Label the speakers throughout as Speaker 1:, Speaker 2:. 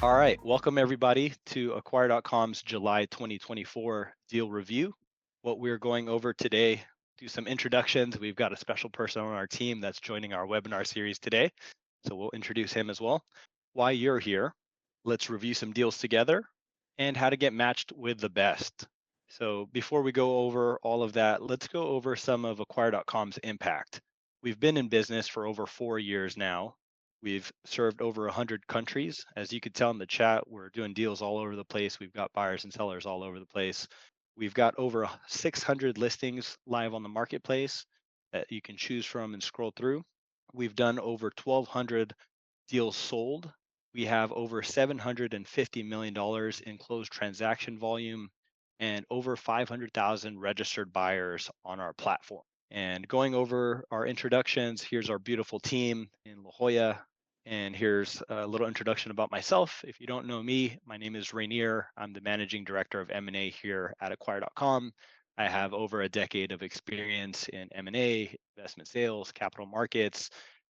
Speaker 1: All right, welcome everybody to Acquire.com's July 2024 deal review. What we're going over today, do some introductions. We've got a special person on our team that's joining our webinar series today, so we'll introduce him as well. Why you're here, let's review some deals together, and how to get matched with the best. So before we go over all of that, let's go over some of Acquire.com's impact. We've been in business for over 4 years now. We've served over 100 countries. As you could tell in the chat, we're doing deals all over the place. We've got buyers and sellers all over the place. We've got over 600 listings live on the marketplace that you can choose from and scroll through. We've done over 1,200 deals sold. We have over $750 million in closed transaction volume and over 500,000 registered buyers on our platform. And going over our introductions, here's our beautiful team in La Jolla. And here's a little introduction about myself. If you don't know me, my name is Rainier. I'm the Managing Director of M&A here at Acquire.com. I have over a decade of experience in M&A, investment sales, capital markets.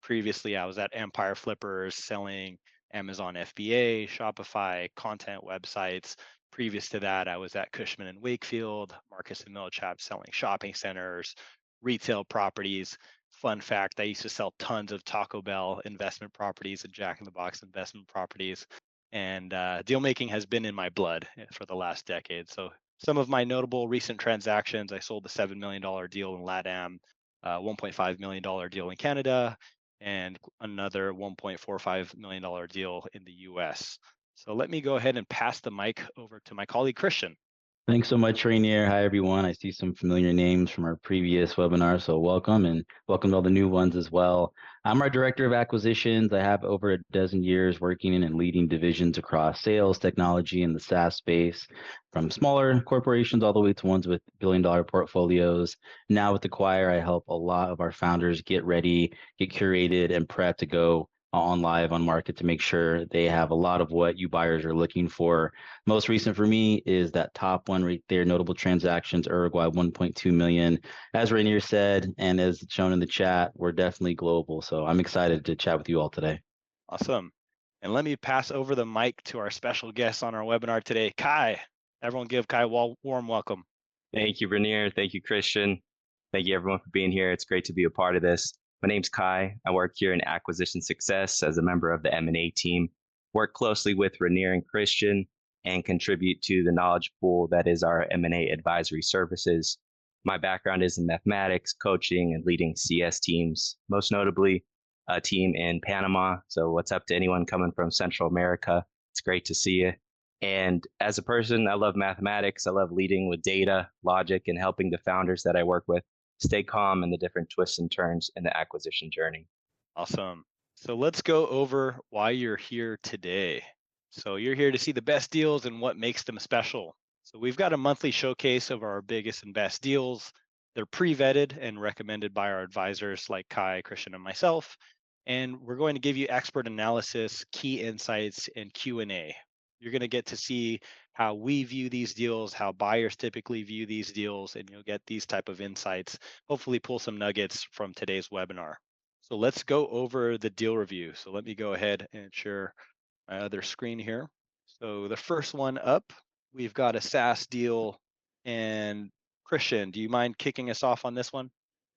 Speaker 1: Previously, I was at Empire Flippers selling Amazon FBA, Shopify, content websites. Previous to that, I was at Cushman and Wakefield, Marcus and Millichap selling shopping centers, retail properties. Fun fact, I used to sell tons of Taco Bell investment properties and Jack in the Box investment properties. And deal making has been in my blood for the last decade. So some of my notable recent transactions, I sold a $7 million deal in LATAM, $1.5 million deal in Canada, and another $1.45 million deal in the US. So let me go ahead and pass the mic over to my colleague, Christian.
Speaker 2: Thanks so much, Rainier. Hi, everyone. I see some familiar names from our previous webinar, so welcome, and welcome to all the new ones as well. I'm our Director of Acquisitions. I have over a dozen years working in and leading divisions across sales, technology, and the SaaS space, from smaller corporations all the way to ones with billion-dollar portfolios. Now with Acquire, I help a lot of our founders get ready, get curated, and prepped to go on live on market to make sure they have a lot of what you buyers are looking for. Most recent for me is that top one right there, notable transactions, Uruguay, 1.2 million. As Rainier said, and as shown in the chat, we're definitely global. So I'm excited to chat with you all today.
Speaker 1: Awesome. And let me pass over the mic to our special guest on our webinar today, Ky. Everyone give Ky a warm welcome.
Speaker 3: Thank you, Rainier. Thank you, Christian. Thank you, everyone, for being here. It's great to be a part of this. My name's Ky. I work here in acquisition success as a member of the M&A team, work closely with Rainier and Christian, and contribute to the knowledge pool that is our M&A advisory services. My background is in mathematics, coaching, and leading CS teams, most notably a team in Panama. So what's up to anyone coming from Central America? It's great to see you. And as a person, I love mathematics. I love leading with data, logic, and helping the founders that I work with stay calm in the different twists and turns in the acquisition journey.
Speaker 1: Awesome. So let's go over why you're here today. So you're here to see the best deals and what makes them special. So we've got a monthly showcase of our biggest and best deals. They're pre-vetted and recommended by our advisors like Ky, Christian, and myself. And we're going to give you expert analysis, key insights, and Q&A. You're going to get to see how we view these deals, how buyers typically view these deals, and you'll get these type of insights, hopefully pull some nuggets from today's webinar. So let's go over the deal review. So let me go ahead and share my other screen here. So the first one up, we've got a SaaS deal. And Christian, do you mind kicking us off on this one?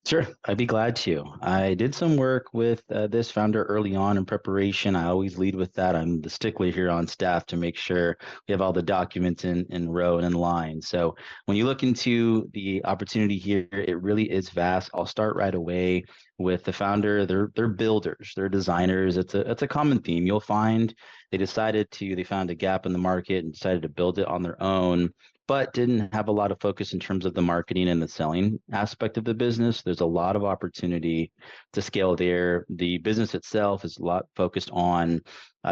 Speaker 2: Sure, I'd be glad to. I did some work with this founder early on in preparation. I always lead with that. I'm the stickler here on staff to make sure we have all the documents in row and in line. So when you look into the opportunity here, it really is vast. I'll start right away with the founder. They're builders, they're designers. It's a common theme. You'll find they found a gap in the market and decided to build it on their own, but didn't have a lot of focus in terms of the marketing and the selling aspect of the business. There's a lot of opportunity to scale there. The business itself is a lot focused on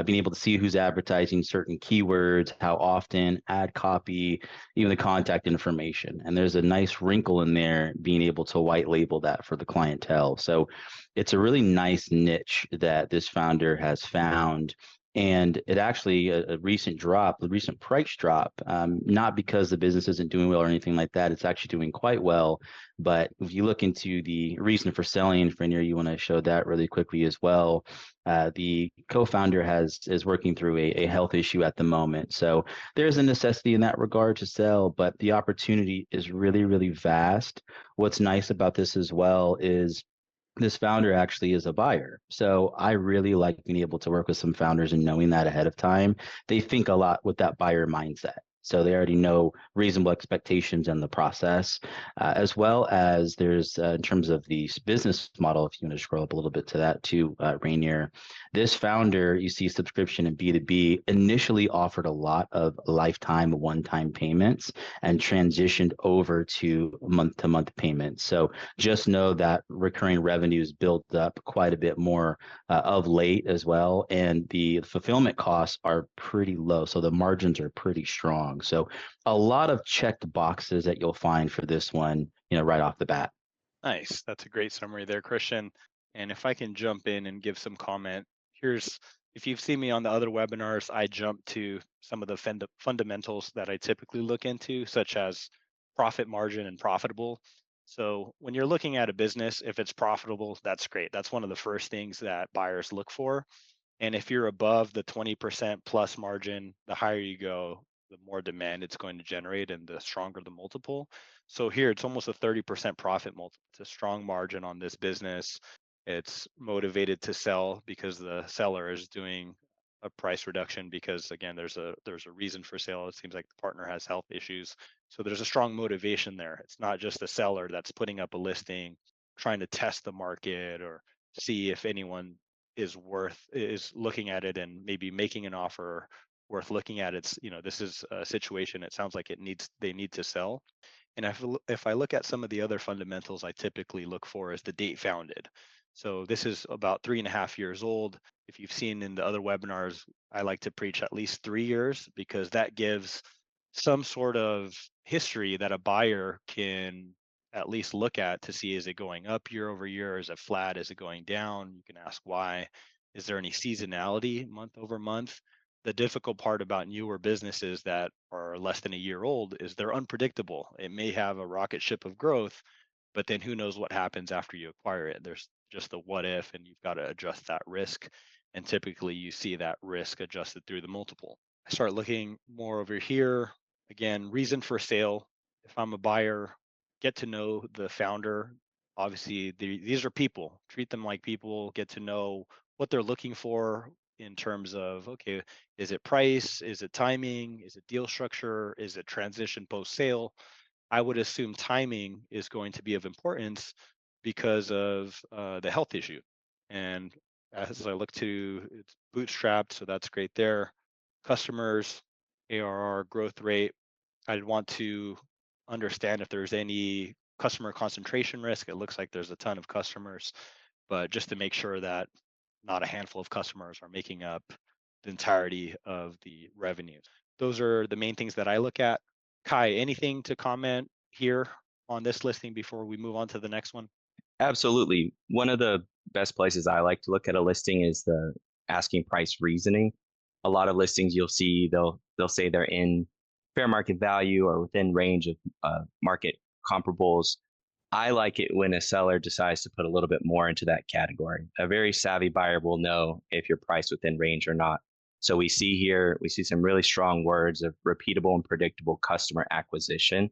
Speaker 2: being able to see who's advertising certain keywords, how often, ad copy, even the contact information. And there's a nice wrinkle in there being able to white label that for the clientele. So it's a really nice niche that this founder has found. And it actually a recent drop, the recent price drop, not because the business isn't doing well or anything like that. It's actually doing quite well. But if you look into the reason for selling, Rainier, you want to show that really quickly as well. The co-founder is working through a health issue at the moment, so there's a necessity in that regard to sell. But the opportunity is really, really vast. What's nice about this as well is this founder actually is a buyer. So I really like being able to work with some founders and knowing that ahead of time. They think a lot with that buyer mindset. So they already know reasonable expectations in the process, as well as there's in terms of the business model. If you want to scroll up a little bit to that too, Rainier, this founder, you see subscription and B2B, initially offered a lot of lifetime one-time payments and transitioned over to month-to-month payments. So just know that recurring revenues built up quite a bit more of late as well, and the fulfillment costs are pretty low, so the margins are pretty strong. So a lot of checked boxes that you'll find for this one, right off the bat.
Speaker 1: Nice. That's a great summary there, Christian. And if I can jump in and give some comment, if you've seen me on the other webinars, I jump to some of the fundamentals that I typically look into, such as profit margin and profitable. So when you're looking at a business, if it's profitable, that's great. That's one of the first things that buyers look for. And if you're above the 20% plus margin, the higher you go, the more demand it's going to generate and the stronger the multiple. So here it's almost a 30% profit multiple. It's a strong margin on this business. It's motivated to sell because the seller is doing a price reduction because again there's a reason for sale. It seems like the partner has health issues. So there's a strong motivation there. It's not just the seller that's putting up a listing, trying to test the market or see if anyone is looking at it and maybe making an offer worth looking at. It's this is a situation, it sounds like they need to sell. And if I look at some of the other fundamentals I typically look for is the date founded. So this is about 3.5 years old. If you've seen in the other webinars, I like to preach at least 3 years because that gives some sort of history that a buyer can at least look at to see, is it going up year over year? Is it flat? Is it going down? You can ask why. Is there any seasonality month over month? The difficult part about newer businesses that are less than a year old is they're unpredictable. It may have a rocket ship of growth, but then who knows what happens after you acquire it? There's just the what if, and you've got to adjust that risk. And typically you see that risk adjusted through the multiple. I start looking more over here. Again, reason for sale. If I'm a buyer, get to know the founder. Obviously, these are people. Treat them like people. Get to know what they're looking for in terms of, okay, is it price? Is it timing? Is it deal structure? Is it transition post sale? I would assume timing is going to be of importance because of the health issue. And as I look to, it's bootstrapped, so that's great there. Customers, ARR, growth rate. I'd want to understand if there's any customer concentration risk. It looks like there's a ton of customers, but just to make sure that not a handful of customers are making up the entirety of the revenue. Those are the main things that I look at. Ky, anything to comment here on this listing before we move on to the next one?
Speaker 3: Absolutely. One of the best places I like to look at a listing is the asking price reasoning. A lot of listings you'll see they'll say they're in fair market value or within range of market comparables. I like it when a seller decides to put a little bit more into that category. A very savvy buyer will know if you're priced within range or not. So we see some really strong words of repeatable and predictable customer acquisition.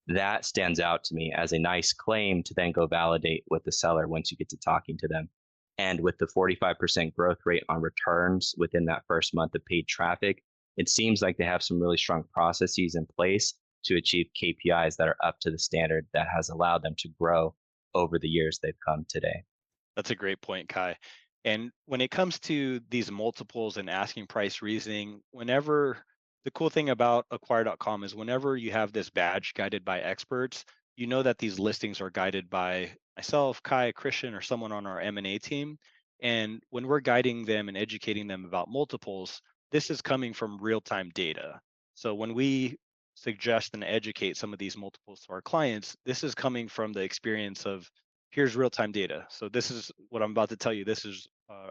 Speaker 3: That stands out to me as a nice claim to then go validate with the seller once you get to talking to them. And with the 45% growth rate on returns within that first month of paid traffic, it seems like they have some really strong processes in place to achieve KPIs that are up to the standard that has allowed them to grow over the years they've come today.
Speaker 1: That's a great point, Ky. And when it comes to these multiples and asking price reasoning, the cool thing about acquire.com is whenever you have this badge guided by experts, you know that these listings are guided by myself, Ky, Christian, or someone on our M&A team. And when we're guiding them and educating them about multiples, this is coming from real-time data. So when we suggest and educate some of these multiples to our clients, this is coming from the experience of here's real-time data. So this is what I'm about to tell you. This is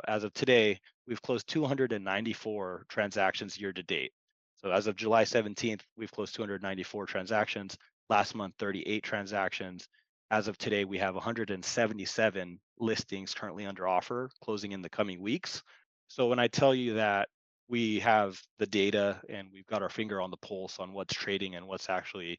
Speaker 1: As of today, we've closed 294 transactions year to date. So as of July 17th, we've closed 294 transactions. Last month, 38 transactions. As of today, we have 177 listings currently under offer, closing in the coming weeks. So when I tell you that we have the data and we've got our finger on the pulse on what's trading and what's actually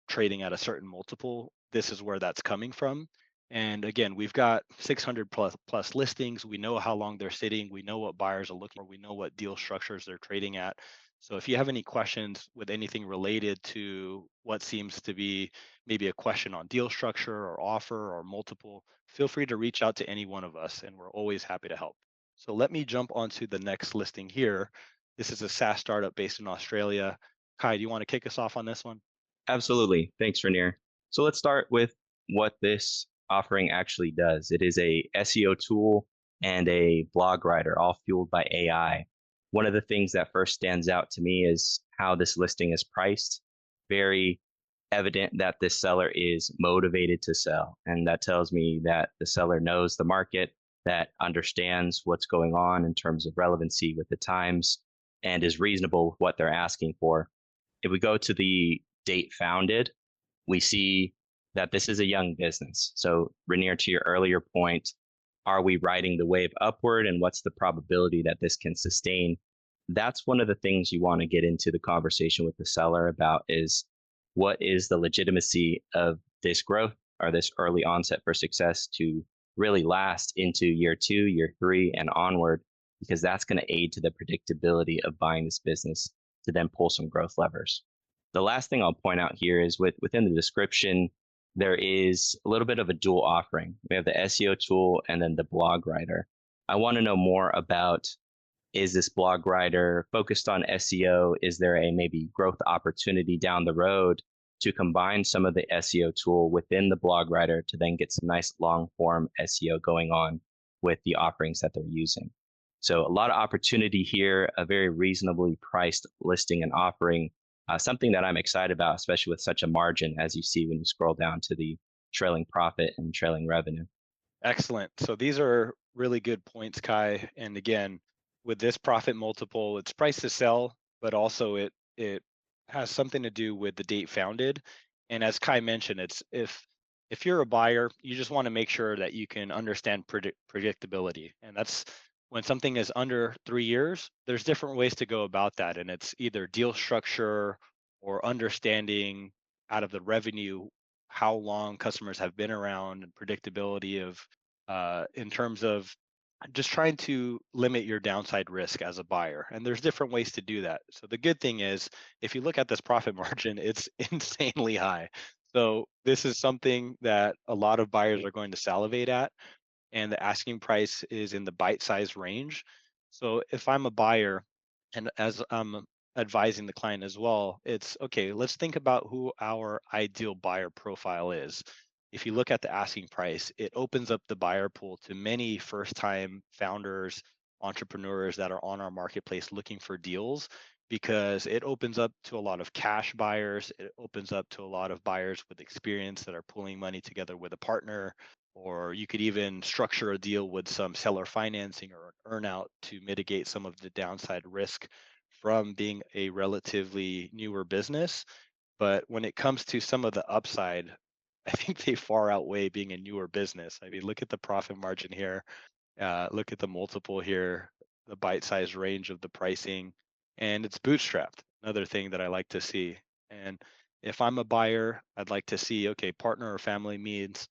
Speaker 1: trading at a certain multiple, this is where that's coming from. And again, we've got 600 plus listings. We know how long they're sitting. We know what buyers are looking for. We know what deal structures they're trading at. So if you have any questions with anything related to what seems to be maybe a question on deal structure or offer or multiple, feel free to reach out to any one of us, and we're always happy to help. So let me jump onto the next listing here. This is a SaaS startup based in Australia. Ky, do you want to kick us off on this one?
Speaker 3: Absolutely. Thanks, Rainier. So let's start with what this offering actually does. It is a SEO tool and a blog writer, all fueled by AI. One of the things that first stands out to me is how this listing is priced. Very evident that this seller is motivated to sell. And that tells me that the seller knows the market, that understands what's going on in terms of relevancy with the times, and is reasonable with what they're asking for. If we go to the date founded, we see that this is a young business. So, Rainier, to your earlier point, are we riding the wave upward, and what's the probability that this can sustain? That's one of the things you want to get into the conversation with the seller about is what is the legitimacy of this growth or this early onset for success to really last into year 2, year 3, and onward, because that's going to aid to the predictability of buying this business to then pull some growth levers. The last thing I'll point out here is within the description, there is a little bit of a dual offering. We have the SEO tool and then the blog writer. I want to know more about, is this blog writer focused on SEO? Is there a maybe growth opportunity down the road to combine some of the SEO tool within the blog writer to then get some nice long form SEO going on with the offerings that they're using? So a lot of opportunity here, a very reasonably priced listing and offering. Something that I'm excited about, especially with such a margin, as you see when you scroll down to the trailing profit and trailing revenue.
Speaker 1: Excellent. So these are really good points, Ky. And again, with this profit multiple, it's price to sell, but also it has something to do with the date founded. And as Ky mentioned, it's if you're a buyer, you just want to make sure that you can understand predictability. And that's when something is under 3 years, there's different ways to go about that. And it's either deal structure or understanding out of the revenue how long customers have been around and predictability of in terms of just trying to limit your downside risk as a buyer. And there's different ways to do that. So the good thing is, if you look at this profit margin, it's insanely high. So this is something that a lot of buyers are going to salivate at, and the asking price is in the bite-sized range. So if I'm a buyer, and as I'm advising the client as well, it's okay, let's think about who our ideal buyer profile is. If you look at the asking price, it opens up the buyer pool to many first-time founders, entrepreneurs that are on our marketplace looking for deals, because it opens up to a lot of cash buyers. It opens up to a lot of buyers with experience that are pulling money together with a partner, or you could even structure a deal with some seller financing or an earnout to mitigate some of the downside risk from being a relatively newer business. But when it comes to some of the upside, I think they far outweigh being a newer business. I mean, look at the profit margin here. Look at the multiple here, the bite-sized range of the pricing, and it's bootstrapped. Another thing that I like to see. And if I'm a buyer, I'd like to see, okay, partner or family needs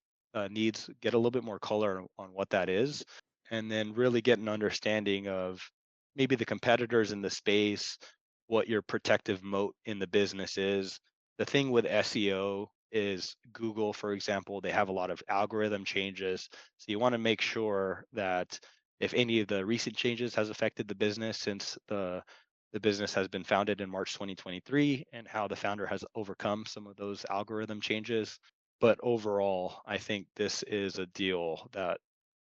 Speaker 1: get a little bit more color on what that is, and then really get an understanding of maybe the competitors in the space, what your protective moat in the business is. The thing with SEO is Google, for example, they have a lot of algorithm changes. So you want to make sure that if any of the recent changes has affected the business since the business has been founded in March 2023, and how the founder has overcome some of those algorithm changes. But overall, I think this is a deal that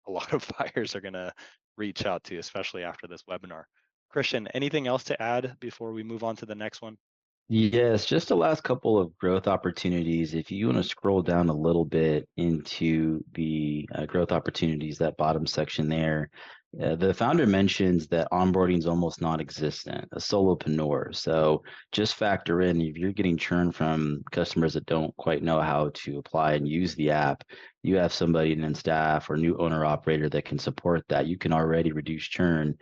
Speaker 1: a lot of buyers are going to reach out to, especially after this webinar. Christian, anything else to add before we move on to the next one?
Speaker 2: Yes, just the last couple of growth opportunities. If you want to scroll down a little bit into the growth opportunities, that bottom section there, The founder mentions that onboarding is almost non-existent, a solopreneur. So just factor in if you're getting churn from customers that don't quite know how to apply and use the app, you have somebody in staff or new owner operator that can support that. You can already reduce churn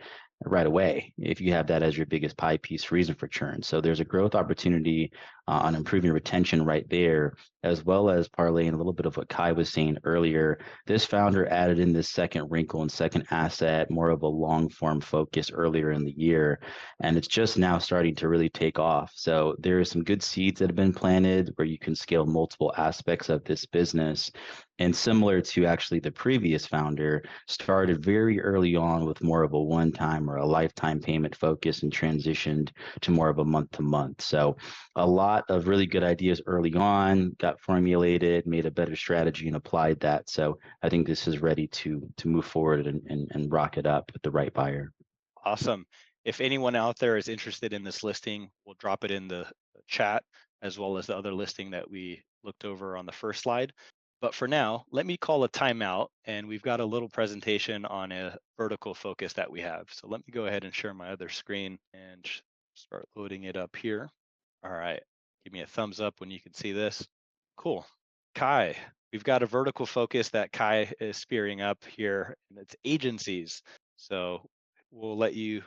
Speaker 2: right away if you have that as your biggest pie piece reason for churn. So there's a growth opportunity on improving retention right there, as well as parlaying a little bit of what Ky was saying earlier. This founder added in this second wrinkle and second asset, more of a long form focus earlier in the year, and it's just now starting to really take off. So there are some good seeds that have been planted where you can scale multiple aspects of this business. And similar to actually the previous founder, started very early on with more of a one-time or a lifetime payment focus and transitioned to more of a month-to-month. So a lot of really good ideas early on, got formulated, made a better strategy and applied that. So I think this is ready to move forward and rock it up with the right buyer.
Speaker 1: Awesome. If anyone out there is interested in this listing, we'll drop it in the chat as well as the other listing that we looked over on the first slide. But for now, let me call a timeout, and we've got a little presentation on a vertical focus that we have. So let me go ahead and share my other screen and start loading it up here. All right, give me a thumbs up when you can see this. Cool. Ky, we've got a vertical focus that Ky is spearing up here, and it's agencies. So we'll let you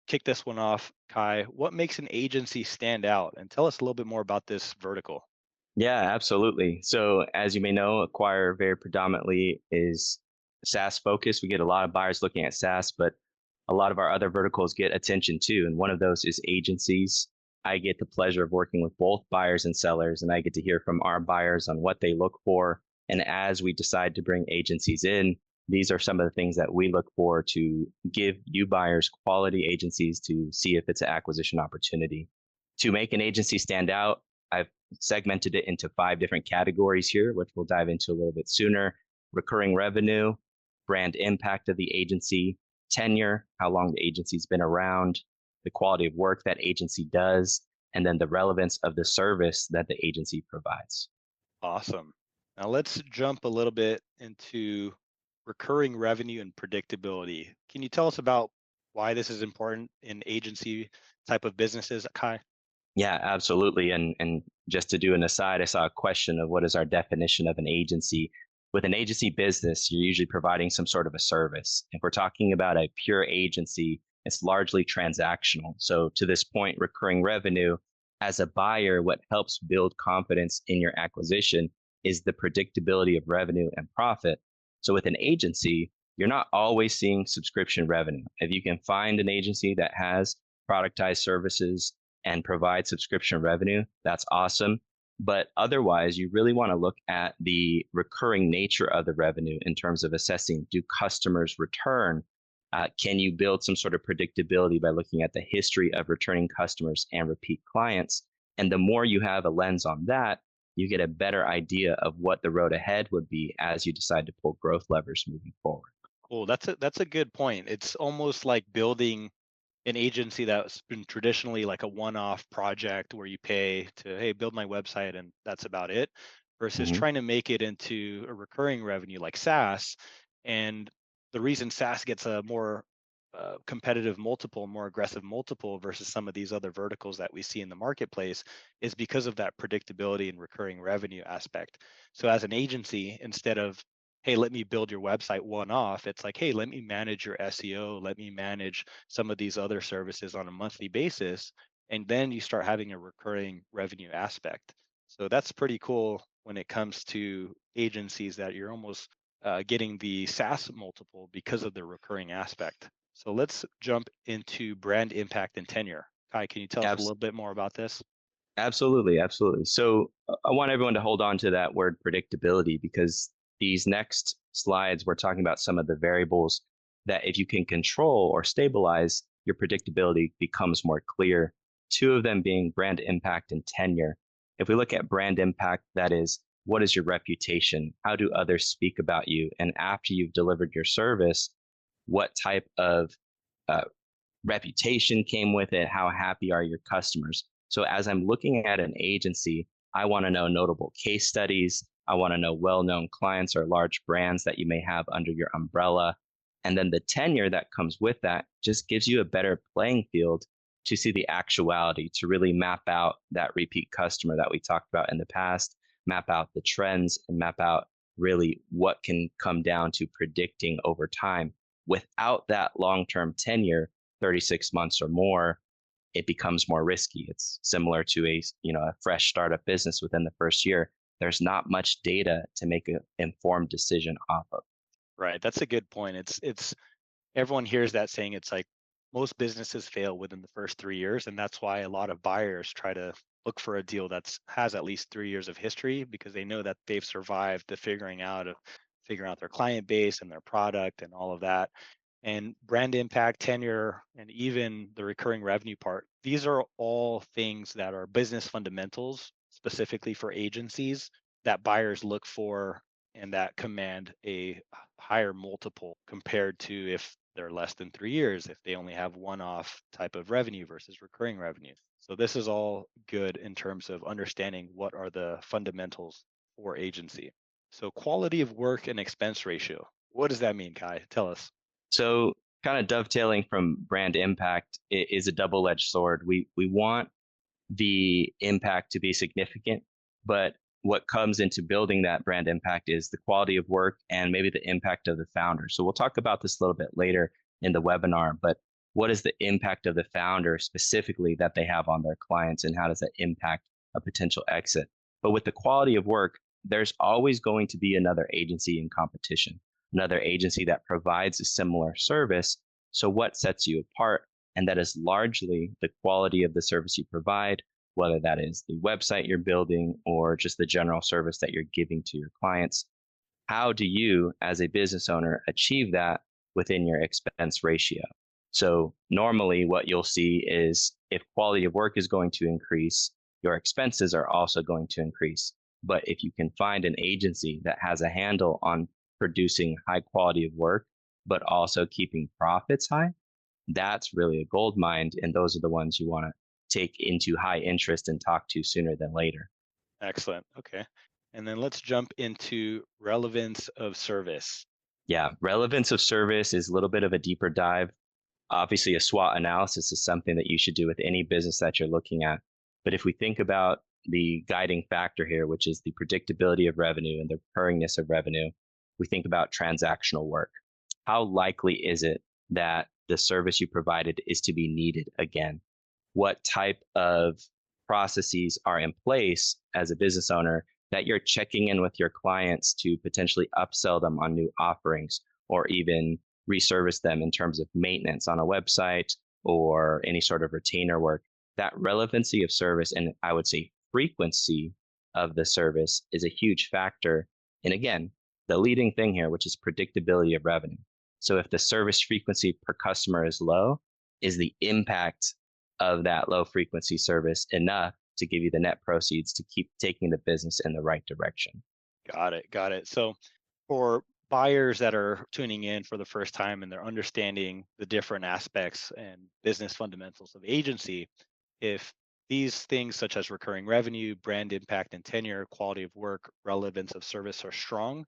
Speaker 1: kick this one off. Ky, what makes an agency stand out? And tell us a little bit more about this vertical.
Speaker 3: Yeah, absolutely. So as you may know, Acquire very predominantly is SaaS focused. We get a lot of buyers looking at SaaS, but a lot of our other verticals get attention too. And one of those is agencies. I get the pleasure of working with both buyers and sellers, and I get to hear from our buyers on what they look for. And as we decide to bring agencies in, these are some of the things that we look for to give you buyers quality agencies to see if it's an acquisition opportunity. To make an agency stand out, I've segmented it into 5 different categories here, which we'll dive into a little bit sooner. Recurring revenue, brand impact of the agency, tenure, how long the agency's been around, the quality of work that agency does, and then the relevance of the service that the agency provides.
Speaker 1: Awesome. Now let's jump a little bit into recurring revenue and predictability. Can you tell us about why this is important in agency type of businesses, Ky?
Speaker 3: Yeah, absolutely. And just to do an aside, I saw a question of what is our definition of an agency. With an agency business, you're usually providing some sort of a service. If we're talking about a pure agency, it's largely transactional. So to this point, recurring revenue, as a buyer, what helps build confidence in your acquisition is the predictability of revenue and profit. So with an agency, you're not always seeing subscription revenue. If you can find an agency that has productized services and provide subscription revenue, that's awesome. But otherwise, you really want to look at the recurring nature of the revenue in terms of assessing, do customers return? Can you build some sort of predictability by looking at the history of returning customers and repeat clients? And the more you have a lens on that, you get a better idea of what the road ahead would be as you decide to pull growth levers moving forward.
Speaker 1: Cool. That's a good point. It's almost like building an agency that's been traditionally like a one-off project where you pay to, hey, build my website and that's about it, versus
Speaker 3: Mhm.
Speaker 1: trying to make it into a recurring revenue like SaaS. And the reason SaaS gets a more competitive multiple, more aggressive multiple versus some of these other verticals that we see in the marketplace is because of that predictability and recurring revenue aspect. So as an agency, instead of, hey, let me build your website one off, it's like, hey, let me manage your SEO, let me manage some of these other services on a monthly basis. And then you start having a recurring revenue aspect. So that's pretty cool when it comes to agencies, that you're almost getting the SaaS multiple because of the recurring aspect. So let's jump into brand impact and tenure. Ky, can you tell us a
Speaker 3: Abs-
Speaker 1: little bit more about this?
Speaker 3: Absolutely, absolutely. So I want everyone to hold on to that word predictability, because these next slides, we're talking about some of the variables that if you can control or stabilize, your predictability becomes more clear. 2 of them being brand impact and tenure. If we look at brand impact, that is, what is your reputation? How do others speak about you? And after you've delivered your service, what type of uh, reputation came with it? How happy are your customers? So as I'm looking at an agency, I want to know notable case studies. I want to know well-known clients or large brands that you may have under your umbrella. And then the tenure that comes with that just gives you a better playing field to see the actuality, to really map out that repeat customer that we talked about in the past, map out the trends, and map out really what can come down to predicting over time. Without that long-term tenure, 36 months or more, it becomes more risky. It's similar to a fresh startup business within the first year. There's not much data to make an informed decision off of.
Speaker 1: Right. That's a good point. It's everyone hears that saying. It's like most businesses fail within the first 3 years, and that's why a lot of buyers try to look for a deal that's has at least 3 years of history, because they know that they've survived the figuring out their client base and their product and all of that. And brand impact, tenure, and even the recurring revenue part. These are all things that are business fundamentals specifically for agencies that buyers look for and that command a higher multiple compared to if they're less than 3 years, if they only have one-off type of revenue versus recurring revenue. So this is all good in terms of understanding what are the fundamentals for agency. So quality of work and expense ratio. What does that mean, Kai? Tell us.
Speaker 3: So, kind of dovetailing from brand impact, it is a double-edged sword. We want the impact to be significant, but what comes into building that brand impact is the quality of work and maybe the impact of the founder. So we'll talk about this a little bit later in the webinar, but what is the impact of the founder specifically that they have on their clients, and how does that impact a potential exit? But with the quality of work, there's always going to be another agency in competition, another agency that provides a similar service. So what sets you apart? And that is largely the quality of the service you provide, whether that is the website you're building or just the general service that you're giving to your clients. How do you, as a business owner, achieve that within your expense ratio? So normally what you'll see is if quality of work is going to increase, your expenses are also going to increase. But if you can find an agency that has a handle on producing high quality of work, but also keeping profits high, that's really a gold mine. And those are the ones you want to take into high interest and talk to sooner than later.
Speaker 1: Excellent. Okay. And then let's jump into relevance of service.
Speaker 3: Yeah, relevance of service is a little bit of a deeper dive. Obviously, a SWOT analysis is something that you should do with any business that you're looking at. But if we think about the guiding factor here, which is the predictability of revenue and the recurringness of revenue, we think about transactional work. How likely is it that the service you provided is to be needed again? What type of processes are in place as a business owner that you're checking in with your clients to potentially upsell them on new offerings, or even reservice them in terms of maintenance on a website or any sort of retainer work? That relevancy of service, and I would say frequency of the service, is a huge factor. And again, the leading thing here, which is predictability of revenue. So if the service frequency per customer is low, is the impact of that low frequency service enough to give you the net proceeds to keep taking the business in the right direction?
Speaker 1: Got it. Got it. So for buyers that are tuning in for the first time and they're understanding the different aspects and business fundamentals of agency, if these things such as recurring revenue, brand impact and tenure, quality of work, relevance of service are strong,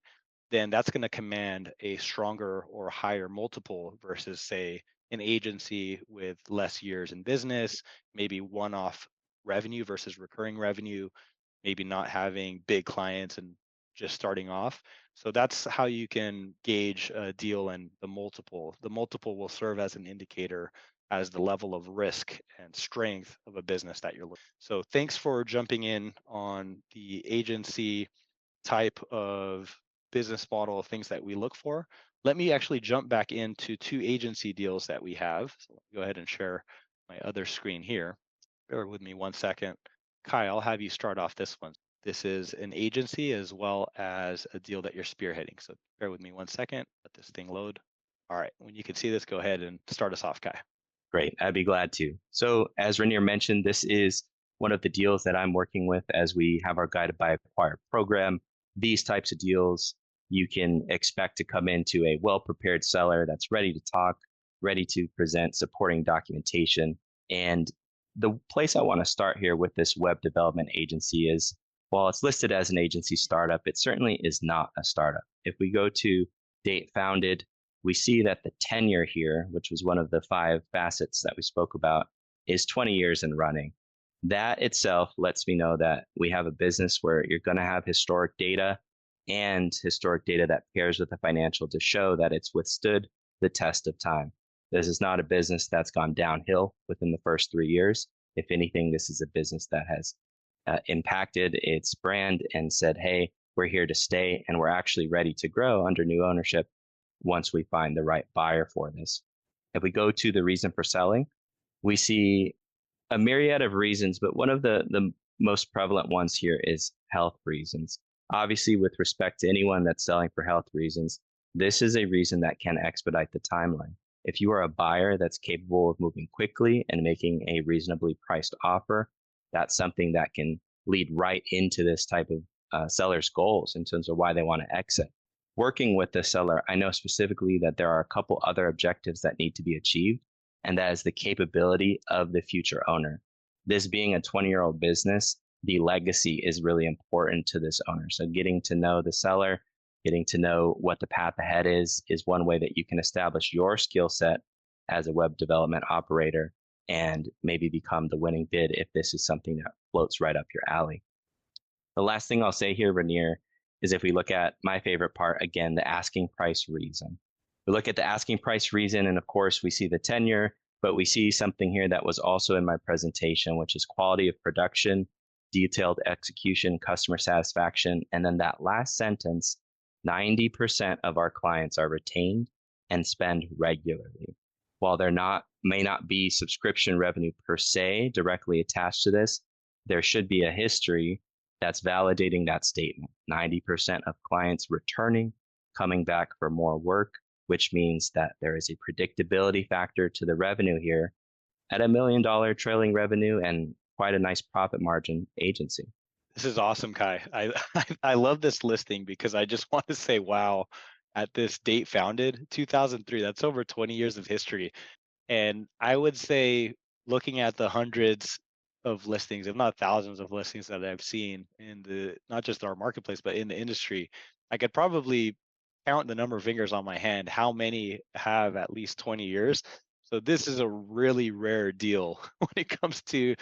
Speaker 1: then that's going to command a stronger or higher multiple versus, say, an agency with less years in business, maybe one-off revenue versus recurring revenue, maybe not having big clients and just starting off. So that's how you can gauge a deal and the multiple. The multiple will serve as an indicator as the level of risk and strength of a business that you're looking. So thanks for jumping in on the agency type of business model of things that we look for. Let me actually jump back into 2 agency deals that we have. So go ahead and share my other screen here. Bear with me one second. Kai, I'll have you start off this one. This is an agency as well as a deal that you're spearheading. So bear with me one second, let this thing load. All right, when you can see this, go ahead and start us off, Kai.
Speaker 3: Great, I'd be glad to. So as Rainier mentioned, this is one of the deals that I'm working with as we have our Guided by Acquire program. These types of deals you can expect to come into a well-prepared seller that's ready to talk, ready to present supporting documentation. And the place I want to start here with this web development agency is, while it's listed as an agency startup, it certainly is not a startup. If we go to date founded, we see that the tenure here, which was one of the 5 facets that we spoke about, is 20 years and running. That itself lets me know that we have a business where you're going to have historic data and historic data that pairs with the financial to show that it's withstood the test of time. This is not a business that's gone downhill within the first 3 years. If anything, this is a business that has impacted its brand and said, hey, we're here to stay and we're actually ready to grow under new ownership once we find the right buyer for this. If we go to the reason for selling, we see a myriad of reasons, but one of the most prevalent ones here is health reasons. Obviously, with respect to anyone that's selling for health reasons, this is a reason that can expedite the timeline. If you are a buyer that's capable of moving quickly and making a reasonably priced offer, that's something that can lead right into this type of seller's goals in terms of why they want to exit. Working with the seller, I know specifically that there are a couple other objectives that need to be achieved, and that is the capability of the future owner. This being a 20-year-old business, the legacy is really important to this owner. So getting to know the seller, getting to know what the path ahead is one way that you can establish your skill set as a web development operator and maybe become the winning bid if this is something that floats right up your alley. The last thing I'll say here, Rainier, is if we look at my favorite part, again, the asking price reason. We look at the asking price reason, and of course, we see the tenure, but we see something here that was also in my presentation, which is quality of production, detailed execution, customer satisfaction, and then that last sentence, 90% of our clients are retained and spend regularly. While there may not be subscription revenue per se directly attached to this, there should be a history that's validating that statement. 90% of clients returning, coming back for more work, which means that there is a predictability factor to the revenue here at $1 million trailing revenue and quite a nice profit margin agency.
Speaker 1: This is awesome, Ky. I love this listing because I just want to say, wow, at this date founded, 2003, that's over 20 years of history. And I would say, looking at the hundreds of listings, if not thousands of listings that I've seen in the, not just our marketplace, but in the industry, I could probably count the number of fingers on my hand how many have at least 20 years. So this is a really rare deal when it comes to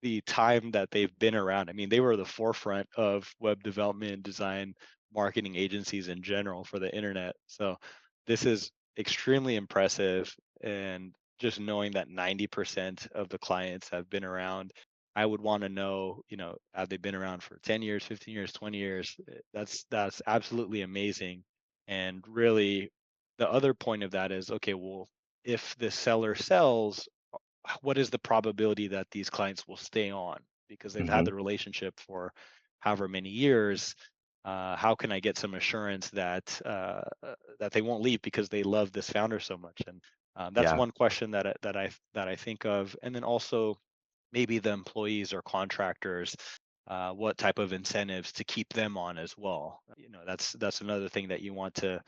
Speaker 1: the time that they've been around. I mean, they were the forefront of web development, design, marketing agencies in general for the internet. So this is extremely impressive. And just knowing that 90% of the clients have been around, I would want to know, have they been around for 10 years, 15 years, 20 years? That's absolutely amazing. And really, the other point of that is, okay, well, if the seller sells, what is the probability that these clients will stay on because they've had the relationship for however many years? How can I get some assurance that that they won't leave because they love this founder so much? And that's one question that I think of. And then also maybe the employees or contractors, what type of incentives to keep them on as well. That's another thing that you want to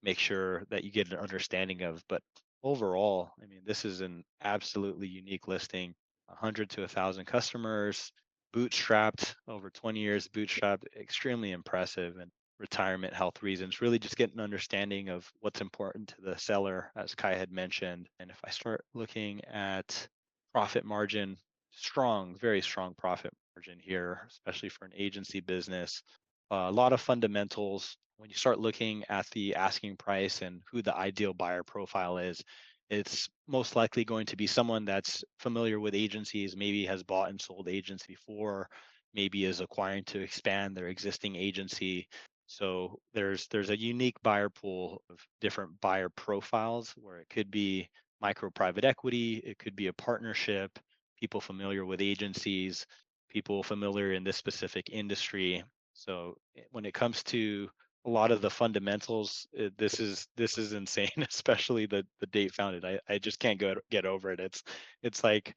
Speaker 1: make sure that you get an understanding of. But overall, I mean, this is an absolutely unique listing. 100 to 1,000 customers, bootstrapped over 20 years, bootstrapped, extremely impressive. And retirement health reasons, really just get an understanding of what's important to the seller, as Ky had mentioned. And if I start looking at profit margin, strong, very strong profit margin here, especially for an agency business. A lot of fundamentals. When you start looking at the asking price and who the ideal buyer profile is, it's most likely going to be someone that's familiar with agencies, maybe has bought and sold agents before, maybe is acquiring to expand their existing agency. So there's a unique buyer pool of different buyer profiles where it could be micro private equity, it could be a partnership, people familiar with agencies, people familiar in this specific industry. So when it comes to a lot of the fundamentals, this is insane, especially the date founded. I just can't get over it. It's like,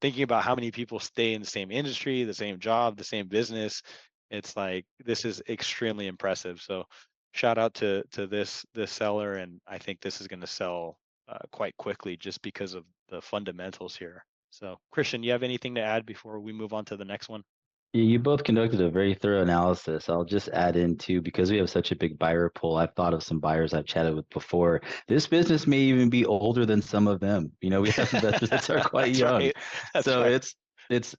Speaker 1: thinking about how many people stay in the same industry, the same job, the same business. It's like, this is extremely impressive. So shout out to this seller, and I think this is going to sell quite quickly just because of the fundamentals here. So Christian, you have anything to add before we move on to the next one?
Speaker 2: You both conducted a very thorough analysis. I'll just add in too, because we have such a big buyer pool. I've thought of some buyers I've chatted with before. This business may even be older than some of them. We have investors that are quite
Speaker 1: That's
Speaker 2: young.
Speaker 1: right. That's
Speaker 2: So
Speaker 1: right.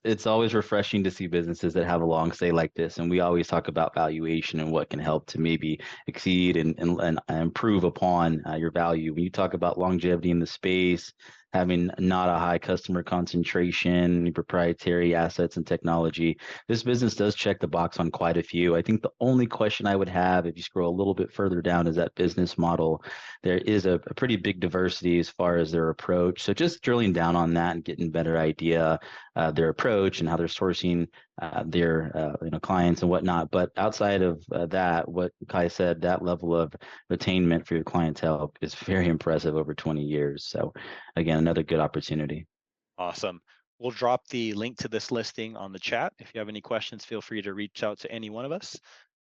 Speaker 2: it's always refreshing to see businesses that have a long stay like this. And we always talk about valuation and what can help to maybe exceed and improve upon your value. When you talk about longevity in the space, having not a high customer concentration, proprietary assets and technology, this business does check the box on quite a few. I think the only question I would have, if you scroll a little bit further down, is that business model. There is a pretty big diversity as far as their approach. So just drilling down on that and getting a better idea their approach and how they're sourcing their clients and whatnot. But outside of that, what Ky said, that level of retainment for your clientele is very impressive over 20 years. So again, another good opportunity.
Speaker 1: Awesome. We'll drop the link to this listing on the chat. If you have any questions, feel free to reach out to any one of us.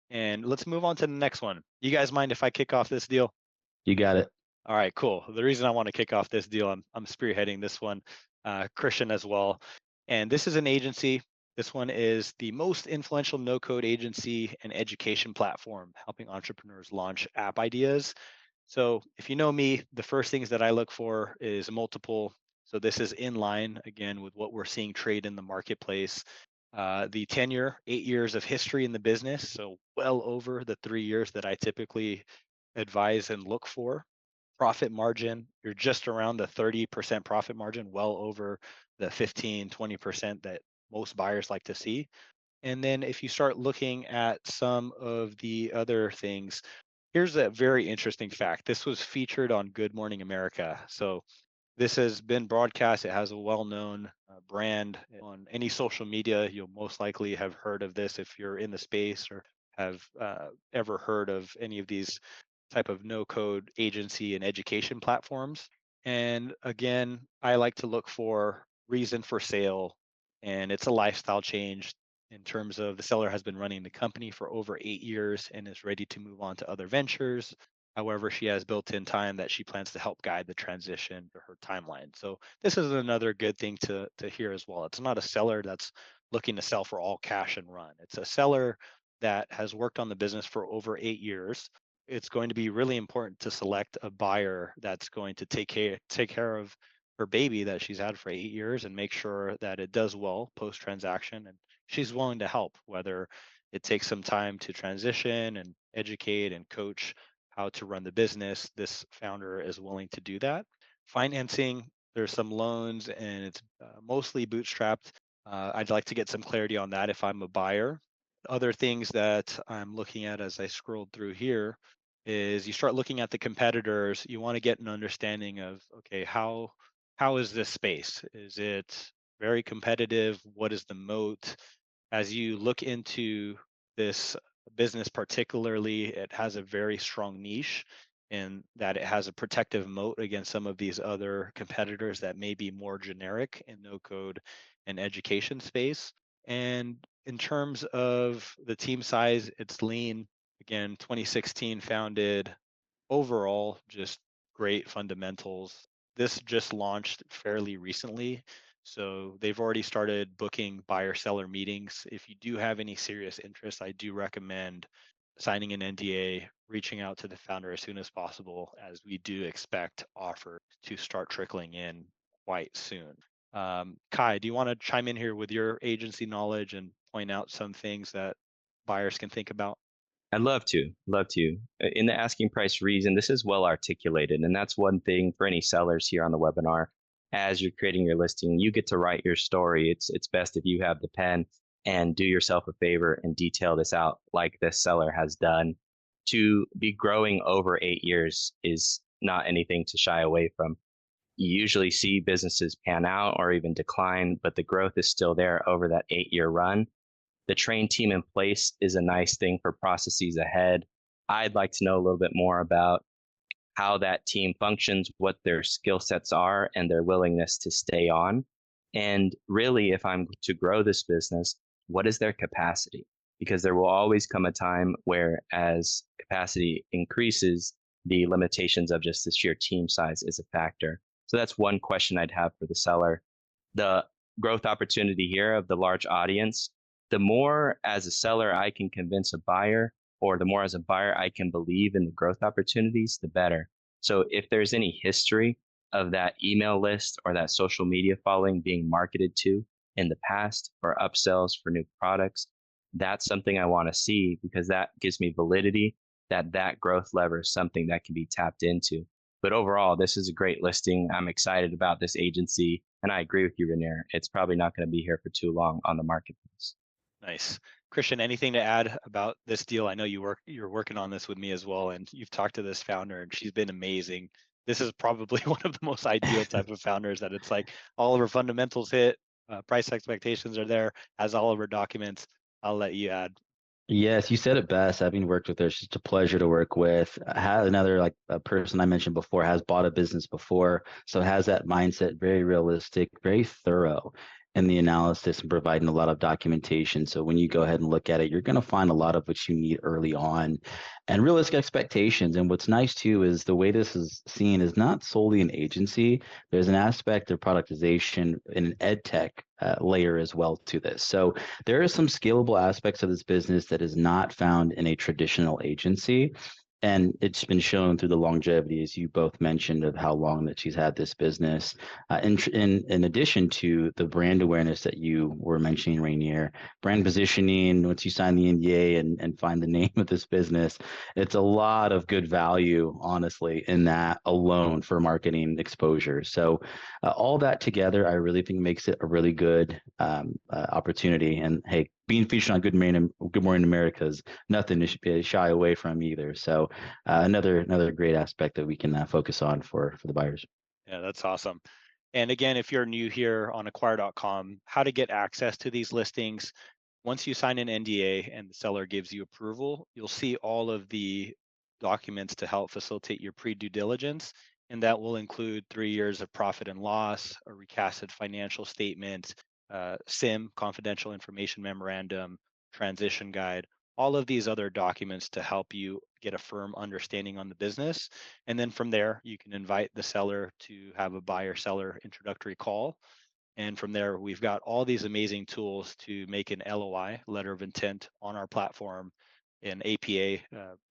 Speaker 1: And let's move on to the next one. You guys mind if I kick off this deal?
Speaker 2: You got it.
Speaker 1: All right, cool. The reason I want to kick off this deal, I'm spearheading this one, Christian as well. And this is an agency. This one is the most influential no-code agency and education platform, helping entrepreneurs launch app ideas. So if you know me, the first things that I look for is multiple. So this is in line again with what we're seeing trade in the marketplace. The tenure, 8 years of history in the business, so well over the 3 years that I typically advise and look for. Profit margin, you're just around the 30% profit margin, well over the 15, 20% that most buyers like to see. And then if you start looking at some of the other things, here's a very interesting fact. This was featured on Good Morning America. So this has been broadcast. It has a well-known brand on any social media. You'll most likely have heard of this if you're in the space or have ever heard of any of these type of no-code agency and education platforms. And again, I like to look for reason for sale, and it's a lifestyle change in terms of the seller has been running the company for over 8 years and is ready to move on to other ventures. However, she has built in time that she plans to help guide the transition to her timeline. So this is another good thing to hear as well. It's not a seller that's looking to sell for all cash and run. It's a seller that has worked on the business for over 8 years. It's going to be really important to select a buyer that's going to take care of her baby that she's had for 8 years and make sure that it does well post transaction, and she's willing to help, whether it takes some time to transition and educate and coach how to run the business. This founder is willing to do that. Financing, there's some loans and it's mostly bootstrapped. I'd like to get some clarity on that if I'm a buyer. Other things that I'm looking at as I scrolled through here is you start looking at the competitors. You want to get an understanding of, okay, how is this space? Is it very competitive? What is the moat? As you look into this business particularly, it has a very strong niche in that it has a protective moat against some of these other competitors that may be more generic in no code and education space. And in terms of the team size, it's lean. Again, 2016 founded, overall just great fundamentals. This just launched fairly recently, so they've already started booking buyer seller meetings. If you do have any serious interest, I do recommend signing an NDA, reaching out to the founder as soon as possible, as we do expect offers to start trickling in quite soon. Ky, do you want to chime in here with your agency knowledge and point out some things that buyers can think about?
Speaker 3: I'd love to, love to. In the asking price reason, this is well articulated. And that's one thing for any sellers here on the webinar. As you're creating your listing, you get to write your story. It's best if you have the pen and do yourself a favor and detail this out like this seller has done. To be growing over 8 years is not anything to shy away from. You usually see businesses pan out or even decline, but the growth is still there over that 8-year run. The trained team in place is a nice thing for processes ahead. I'd like to know a little bit more about how that team functions, what their skill sets are, and their willingness to stay on. And really, if I'm to grow this business, what is their capacity? Because there will always come a time where, as capacity increases, the limitations of just the sheer team size is a factor. So that's one question I'd have for the seller. The growth opportunity here of the large audience, the more as a seller I can convince a buyer, or the more as a buyer I can believe in the growth opportunities, the better. So if there's any history of that email list or that social media following being marketed to in the past, or upsells for new products, that's something I want to see, because that gives me validity that that growth lever is something that can be tapped into. But overall, this is a great listing. I'm excited about this agency, and I agree with you, Rainier. It's probably not going to be here for too long on the marketplace.
Speaker 1: Nice. Christian, anything to add about this deal? I know you're working on this with me as well, and you've talked to this founder, and she's been amazing. This is probably one of the most ideal type of founders, that it's like all of her fundamentals hit, price expectations are there, has all of her documents. I'll let you add.
Speaker 2: Yes, you said it best. Having worked with her, it's just a pleasure to work with. Had another like a person I mentioned before has bought a business before, so has that mindset, very realistic, very thorough in the analysis and providing a lot of documentation. So when you go ahead and look at it, you're going to find a lot of what you need early on and realistic expectations. And what's nice too is the way this is seen is not solely an agency. There's an aspect of productization in an ed tech layer as well to this. So there are some scalable aspects of this business that is not found in a traditional agency. And it's been shown through the longevity, as you both mentioned, of how long that she's had this business. In addition to the brand awareness that you were mentioning, Rainier, brand positioning, once you sign the NDA and find the name of this business, it's a lot of good value, honestly, in that alone for marketing exposure. So all that together, I really think makes it a really good opportunity. And hey, being featured on Good Morning America is nothing to shy away from either. So another great aspect that we can focus on for the buyers.
Speaker 1: Yeah, that's awesome. And again, if you're new here on acquire.com, how to get access to these listings. Once you sign an NDA and the seller gives you approval, you'll see all of the documents to help facilitate your pre-due diligence. And that will include 3 years of profit and loss, a recasted financial statement, SIM, confidential information memorandum, transition guide, all of these other documents to help you get a firm understanding on the business. And then from there, you can invite the seller to have a buyer seller introductory call. And from there, we've got all these amazing tools to make an LOI, letter of intent, on our platform, an APA,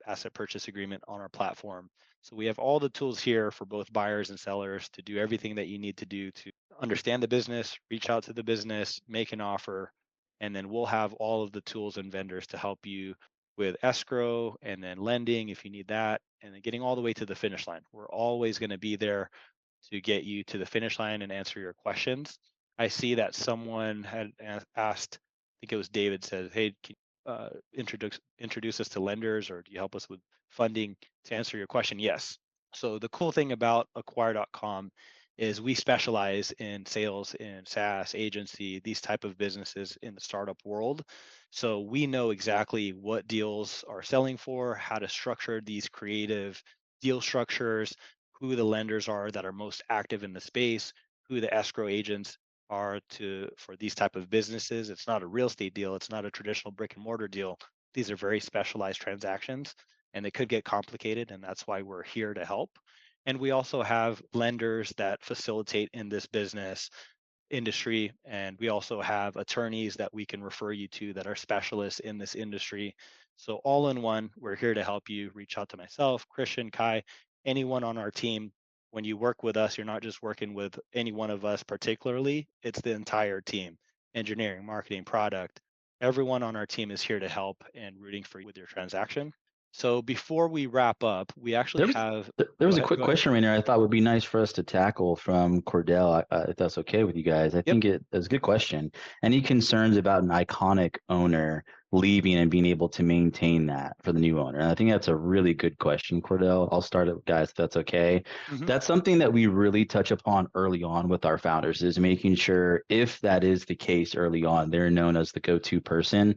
Speaker 1: asset purchase agreement, on our platform. So we have all the tools here for both buyers and sellers to do everything that you need to do to understand the business, reach out to the business, make an offer, and then we'll have all of the tools and vendors to help you with escrow and then lending if you need that, and then getting all the way to the finish line. We're always going to be there to get you to the finish line and answer your questions. I see that someone had asked, I think it was David, said, "Hey, can introduce us to lenders, or do you help us with funding?" To answer your question, yes. So the cool thing about acquire.com is we specialize in sales, in SaaS, agency, these type of businesses in the startup world. So we know exactly what deals are selling for, how to structure these creative deal structures, who the lenders are that are most active in the space, who the escrow agents are for these type of businesses. It's not a real estate deal. It's not a traditional brick and mortar deal. These are very specialized transactions, and they could get complicated, and that's why we're here to help. And we also have lenders that facilitate in this business industry, and we also have attorneys that we can refer you to that are specialists in this industry. So all in one, we're here to help you. Reach out to myself, Christian, Ky, anyone on our team. When you work with us, you're not just working with any one of us particularly, it's the entire team: engineering, marketing, product. Everyone on our team is here to help and rooting for you with your transaction. So before we wrap up, we actually have.
Speaker 2: There was
Speaker 1: Go
Speaker 2: a
Speaker 1: ahead.
Speaker 2: quick question, Rainier, I thought would be nice for us to tackle from Cordell, if that's okay with you guys. I
Speaker 1: Yep.
Speaker 2: think it is a good question. Any concerns about an iconic owner leaving and being able to maintain that for the new owner? And I think that's a really good question, Cordell. I'll start it, guys, if that's okay.
Speaker 1: Mhm.
Speaker 2: That's something that we really touch upon early on with our founders, is making sure, if that is the case early on, they're known as the go-to person.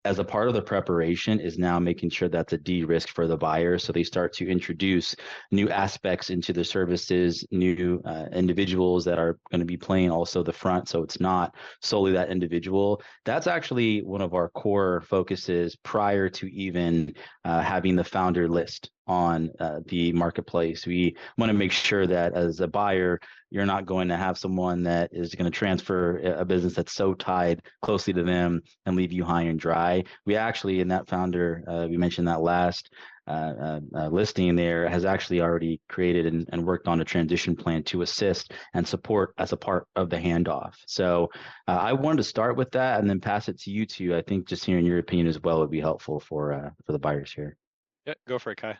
Speaker 2: As a part of the preparation is now making sure that's a de-risk for the buyer. So they start to introduce new aspects into the services, new individuals that are going to be playing also the front. So it's not solely that individual. That's actually one of our core focuses prior to even having the founder list on the marketplace. We want to make sure that as a buyer, you're not going to have someone that is going to transfer a business that's so tied closely to them and leave you high and dry. We actually, in that founder, we mentioned that last listing there, has actually already created and worked on a transition plan to assist and support as a part of the handoff. So I wanted to start with that and then pass it to you two. I think just hearing your opinion as well would be helpful for the buyers here.
Speaker 1: Yeah, go for it, Ky.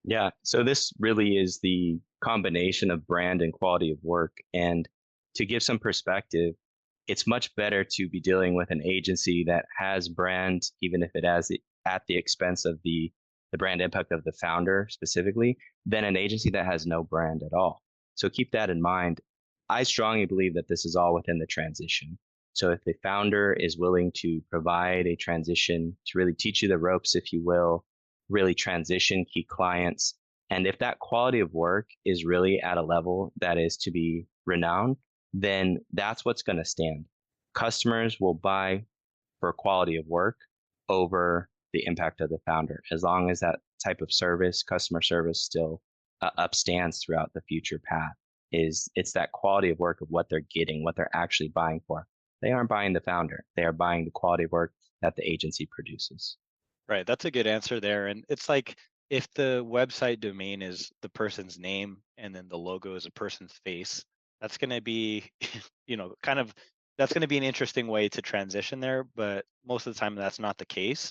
Speaker 3: Yeah, so this really is the combination of brand and quality of work. And to give some perspective, it's much better to be dealing with an agency that has brand, even if it has it at the expense of the brand impact of the founder specifically, than an agency that has no brand at all. So keep that in mind. I strongly believe that this is all within the transition. So if the founder is willing to provide a transition to really teach you the ropes, if you will, really transition key clients, and if that quality of work is really at a level that is to be renowned, then that's what's going to stand. Customers will buy for quality of work over the impact of the founder, as long as that type of service, customer service, still upstands throughout the future path. It's that quality of work of what they're getting, what they're actually buying for. They aren't buying the founder; they are buying the quality of work that the agency produces.
Speaker 1: Right, that's a good answer there. And it's like if the website domain is the person's name and then the logo is a person's face, that's going to be, kind of, that's going to be an interesting way to transition there. But most of the time, that's not the case.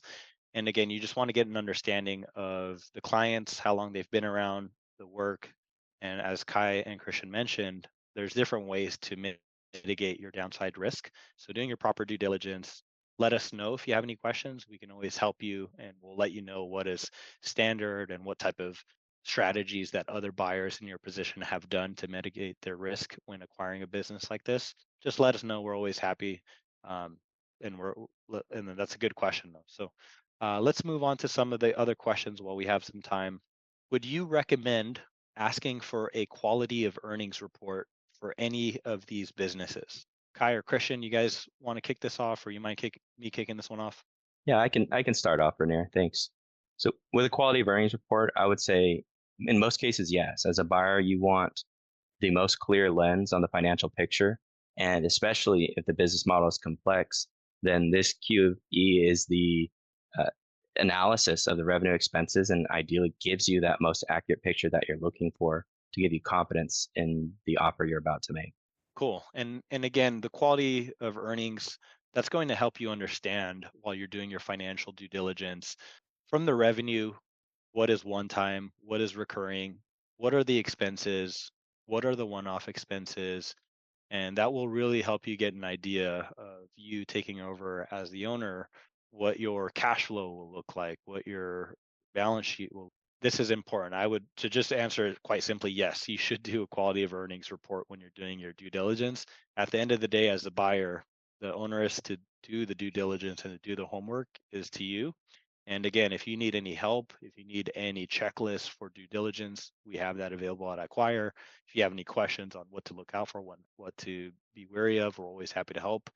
Speaker 1: And again, you just want to get an understanding of the clients, how long they've been around, the work. And as Ky and Christian mentioned, there's different ways to mitigate your downside risk. So doing your proper due diligence, let us know if you have any questions. We can always help you, and we'll let you know what is standard and what type of strategies that other buyers in your position have done to mitigate their risk when acquiring a business like this. Just let us know. We're always happy. And then that's a good question though. So let's move on to some of the other questions while we have some time. Would you recommend asking for a quality of earnings report for any of these businesses? Ky or Christian, you guys want to kick this off, or you mind me kicking this one off?
Speaker 3: Yeah, I can start off, Rainier. Thanks. So with a quality of earnings report, I would say in most cases, yes. As a buyer, you want the most clear lens on the financial picture. And especially if the business model is complex, then this QE is the uh, analysis of the revenue expenses and ideally gives you that most accurate picture that you're looking for to give you confidence in the offer you're about to make.
Speaker 1: Cool. And again, the quality of earnings, that's going to help you understand while you're doing your financial due diligence from the revenue, what is one time, what is recurring, what are the expenses, what are the one-off expenses, and that will really help you get an idea of you taking over as the owner, what your cash flow will look like, what your balance sheet will. This is important. I would, to just answer it quite simply, yes, you should do a quality of earnings report when you're doing your due diligence. At the end of the day, as the buyer, the onus to do the due diligence and to do the homework is to you. And again, if you need any help, if you need any checklists for due diligence, we have that available at Acquire. If you have any questions on what to look out for, what to be wary of, we're always happy to help.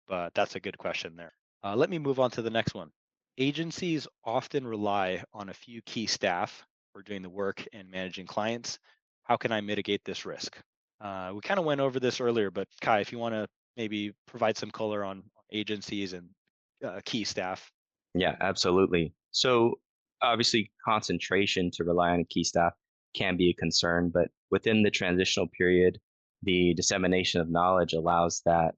Speaker 1: But that's a good question there. Let me move on to the next one. Agencies often rely on a few key staff for doing the work and managing clients. How can I mitigate this risk? We kind of went over this earlier, but Ky, if you want to maybe provide some color on agencies and key staff.
Speaker 3: Yeah, absolutely. So obviously concentration to rely on a key staff can be a concern, but within the transitional period, the dissemination of knowledge allows that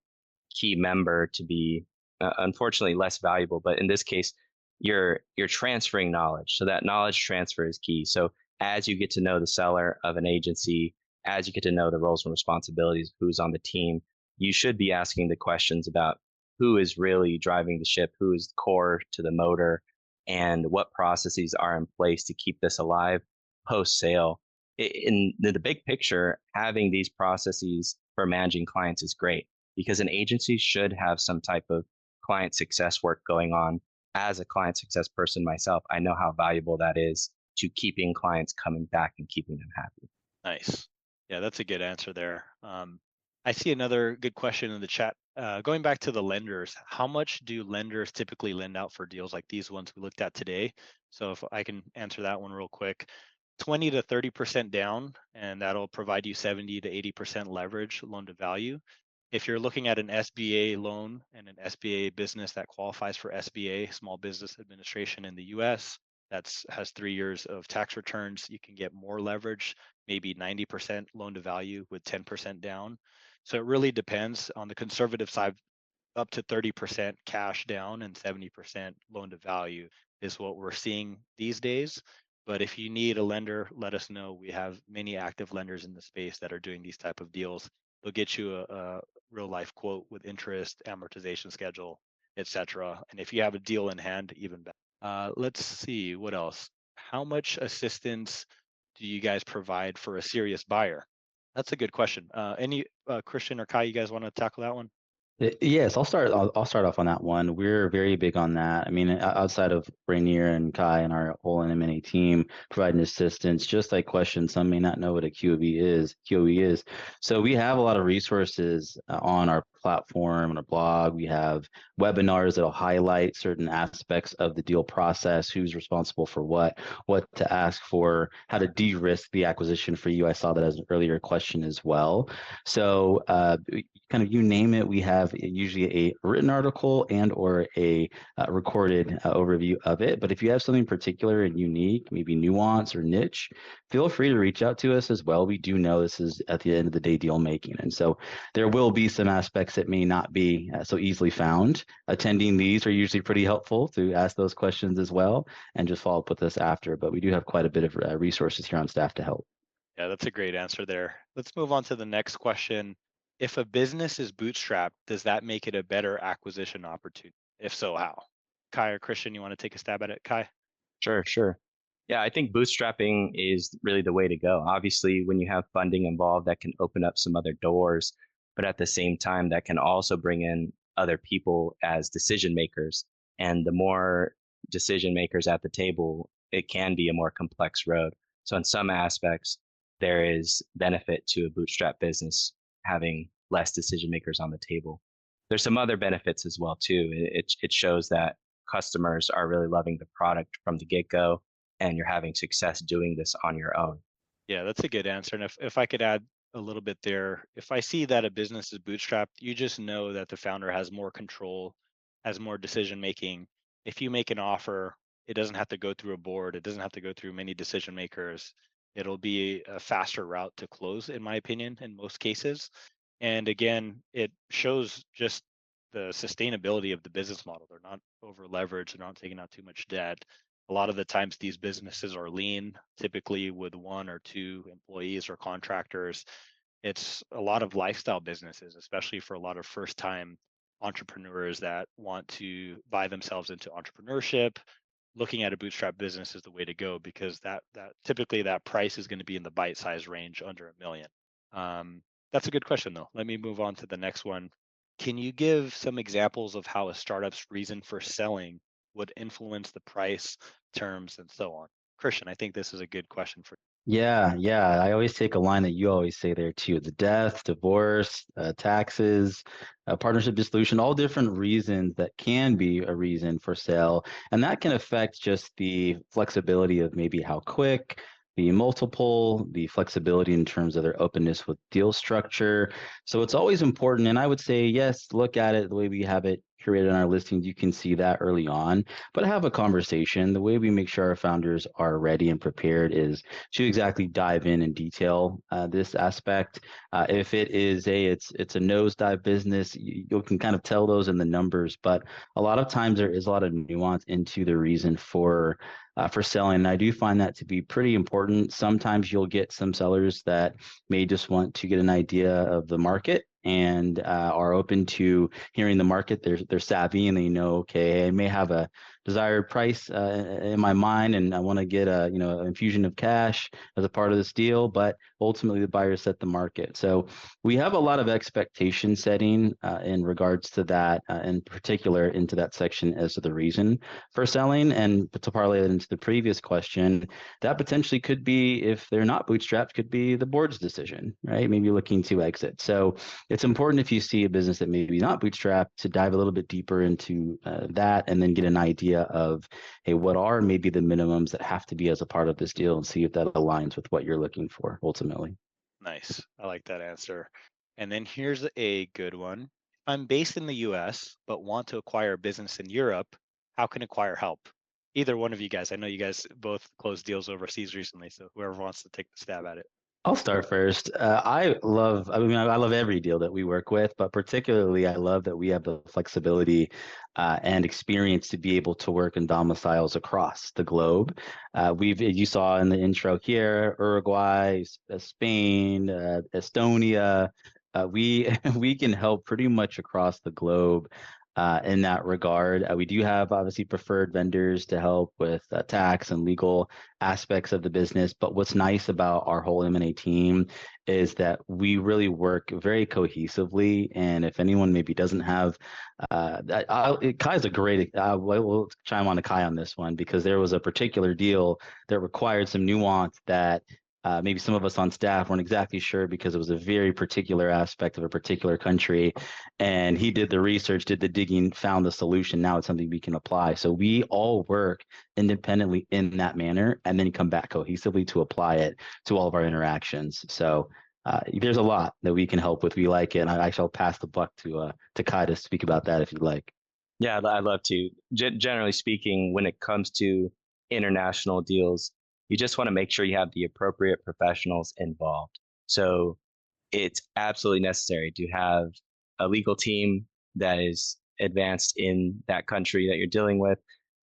Speaker 3: key member to be unfortunately less valuable. But in this case, you're transferring knowledge. So that knowledge transfer is key. So as you get to know the seller of an agency, as you get to know the roles and responsibilities, who's on the team, you should be asking the questions about who is really driving the ship, who is core to the motor, and what processes are in place to keep this alive post sale. In the big picture, having these processes for managing clients is great because an agency should have some type of client success work going on. As a client success person myself, I know how valuable that is to keeping clients coming back and keeping them happy.
Speaker 1: Nice. Yeah, that's a good answer there. I see another good question in the chat Going back to the lenders, how much do lenders typically lend out for deals like these ones we looked at today? So if I can answer that one real quick, 20 to 30% down, and that'll provide you 70 to 80% leverage loan to value. If you're looking at an SBA loan and an SBA business that qualifies for SBA, Small Business Administration in the US, that has 3 years of tax returns, you can get more leverage, maybe 90% loan to value with 10% down. So it really depends. On the conservative side, up to 30% cash down and 70% loan to value is what we're seeing these days. But if you need a lender, let us know. We have many active lenders in the space that are doing these type of deals. They'll get you a real life quote with interest, amortization schedule, etc. And if you have a deal in hand, even better. Let's see what else. How much assistance do you guys provide for a serious buyer? That's a good question. Any Christian or Ky, you guys want to tackle that one?
Speaker 2: Yes, I'll start off on that one. We're very big on that. I mean, outside of Rainier and Ky and our whole M&A team providing assistance, just like questions, some may not know what a QOE is. So we have a lot of resources on our platform, on our blog. We have webinars that'll highlight certain aspects of the deal process, who's responsible for what to ask for, how to de-risk the acquisition for you. I saw that as an earlier question as well. So kind of you name it, we have usually a written article and or a recorded overview of it. But if you have something particular and unique, maybe nuance or niche, feel free to reach out to us as well. We do know this is at the end of the day deal making. And so there will be some aspects that may not be so easily found. Attending these are usually pretty helpful to ask those questions as well and just follow up with us after. But we do have quite a bit of resources here on staff to help.
Speaker 1: Yeah, that's a great answer there. Let's move on to the next question. If a business is bootstrapped, does that make it a better acquisition opportunity? If so, how? Ky or Christian, you want to take a stab at it? Ky?
Speaker 3: Sure. Yeah, I think bootstrapping is really the way to go. Obviously, when you have funding involved, that can open up some other doors, but at the same time, that can also bring in other people as decision makers. And the more decision makers at the table, it can be a more complex road. So in some aspects, there is benefit to a bootstrap business having less decision makers on the table. There's some other benefits as well too. It shows that customers are really loving the product from the get-go, and you're having success doing this on your own.
Speaker 1: Yeah, that's a good answer. And if I could add a little bit there, if I see that a business is bootstrapped, you just know that the founder has more control, has more decision making. If you make an offer, it doesn't have to go through a board. It doesn't have to go through many decision makers. It'll be a faster route to close, in my opinion, in most cases. And again, it shows just the sustainability of the business model. They're not over leveraged, they're not taking out too much debt. A lot of the times these businesses are lean, typically with 1 or 2 employees or contractors. It's a lot of lifestyle businesses, especially for a lot of first-time entrepreneurs that want to buy themselves into entrepreneurship. Looking at a bootstrap business is the way to go, because that typically that price is going to be in the bite size range under $1 million. That's a good question though. Let me move on to the next one. Can you give some examples of how a startup's reason for selling would influence the price, terms, and so on? Christian, I think this is a good question for you.
Speaker 2: Yeah. I always take a line that you always say there too: the death, divorce, taxes, partnership dissolution, all different reasons that can be a reason for sale. And that can affect just the flexibility of maybe how quick, the multiple, the flexibility in terms of their openness with deal structure. So it's always important. And I would say, yes, look at it the way we have it curated on our listings. You can see that early on, but have a conversation. The way we make sure our founders are ready and prepared is to exactly dive in detail this aspect. If it is it's a nosedive business, you can kind of tell those in the numbers, but a lot of times there is a lot of nuance into the reason for selling. And I do find that to be pretty important. Sometimes you'll get some sellers that may just want to get an idea of the market and are open to hearing the market. They're savvy and they know, okay, I may have a desired price in my mind, and I want to get a an infusion of cash as a part of this deal. But ultimately, the buyers set the market. So we have a lot of expectation setting in regards to that, in particular into that section as to the reason for selling. And to parlay it into the previous question, that potentially could be, if they're not bootstrapped, could be the board's decision, right? Maybe looking to exit. So it's important, if you see a business that maybe not bootstrapped, to dive a little bit deeper into that, and then get an idea of, hey, what are maybe the minimums that have to be as a part of this deal, and see if that aligns with what you're looking for ultimately.
Speaker 1: Nice. I like that answer. And then here's a good one. If I'm based in the US, but want to acquire a business in Europe, how can acquire help? Either one of you guys. I know you guys both closed deals overseas recently, so whoever wants to take the stab at it.
Speaker 2: I'll start first. I love every deal that we work with, but particularly I love that we have the flexibility and experience to be able to work in domiciles across the globe. You saw in the intro here, Uruguay, Spain, Estonia. We we can help pretty much across the globe. In that regard, we do have obviously preferred vendors to help with tax and legal aspects of the business. But what's nice about our whole M&A team is that we really work very cohesively. And if anyone maybe doesn't have, Kai's a great, we'll chime on to Kai on this one, because there was a particular deal that required some nuance that maybe some of us on staff weren't exactly sure, because it was a very particular aspect of a particular country. And he did the research, did the digging, found the solution. Now it's something we can apply. So we all work independently in that manner, and then come back cohesively to apply it to all of our interactions. So there's a lot that we can help with. We like it. And I shall pass the buck to Ky to speak about that if you'd like.
Speaker 3: Yeah, I'd love to. Generally speaking, when it comes to international deals, you just want to make sure you have the appropriate professionals involved. So it's absolutely necessary to have a legal team that is advanced in that country that you're dealing with,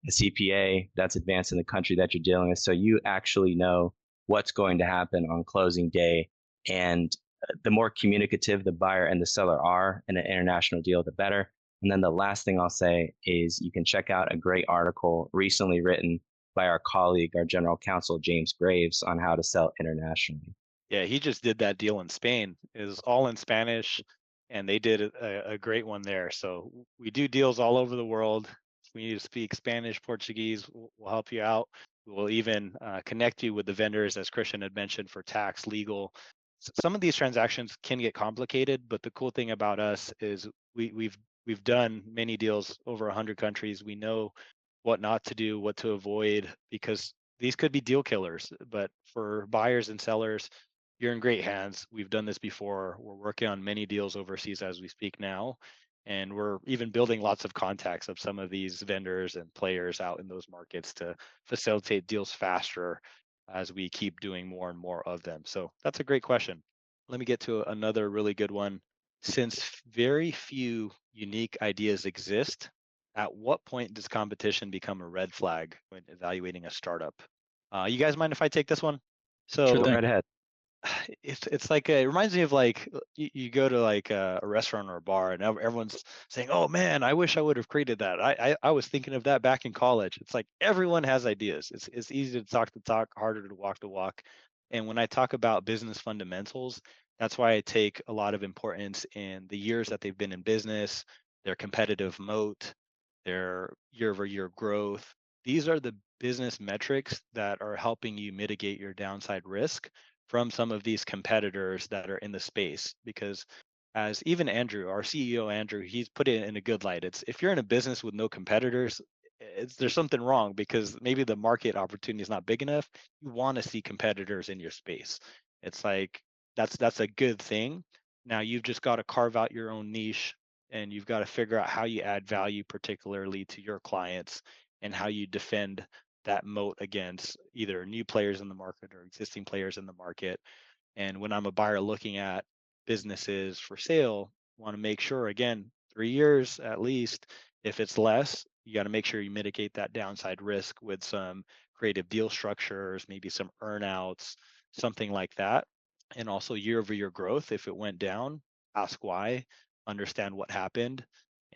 Speaker 3: a CPA that's advanced in the country that you're dealing with, so you actually know what's going to happen on closing day. And the more communicative the buyer and the seller are in an international deal, the better. And then the last thing I'll say is you can check out a great article recently written by our colleague, our general counsel, James Graves, on how to sell internationally.
Speaker 1: Yeah, he just did that deal in Spain. It was all in Spanish, and they did a great one there. So we do deals all over the world. If we need to speak Spanish, Portuguese, we'll help you out. We'll even connect you with the vendors, as Christian had mentioned, for tax, legal. Some of these transactions can get complicated, but the cool thing about us is we've done many deals over 100 countries. We know what not to do, what to avoid, because these could be deal killers. But for buyers and sellers, you're in great hands. We've done this before. We're working on many deals overseas as we speak now. And we're even building lots of contacts of some of these vendors and players out in those markets to facilitate deals faster as we keep doing more and more of them. So that's a great question. Let me get to another really good one. Since very few unique ideas exist, at what point does competition become a red flag when evaluating a startup? You guys mind if I take this one? So
Speaker 2: Sure
Speaker 3: Go
Speaker 2: thing.
Speaker 3: right ahead.
Speaker 1: it's like it reminds me of like you go to like a restaurant or a bar, and everyone's saying, "Oh man, I wish I would have created that. I was thinking of that back in college." It's like everyone has ideas. It's easy to talk, harder to walk the walk. And when I talk about business fundamentals, that's why I take a lot of importance in the years that they've been in business, their competitive moat, their year-over-year growth. These are the business metrics that are helping you mitigate your downside risk from some of these competitors that are in the space. Because as even Andrew, our CEO Andrew, he's put it in a good light. It's if you're in a business with no competitors, there's something wrong, because maybe the market opportunity is not big enough. You want to see competitors in your space. It's like that's a good thing. Now you've just got to carve out your own niche, and you've got to figure out how you add value, particularly to your clients, and how you defend that moat against either new players in the market or existing players in the market. And when I'm a buyer looking at businesses for sale, want to make sure, again, 3 years at least. If it's less, you got to make sure you mitigate that downside risk with some creative deal structures, maybe some earnouts, something like that. And also year over year growth. If it went down, ask why, understand what happened,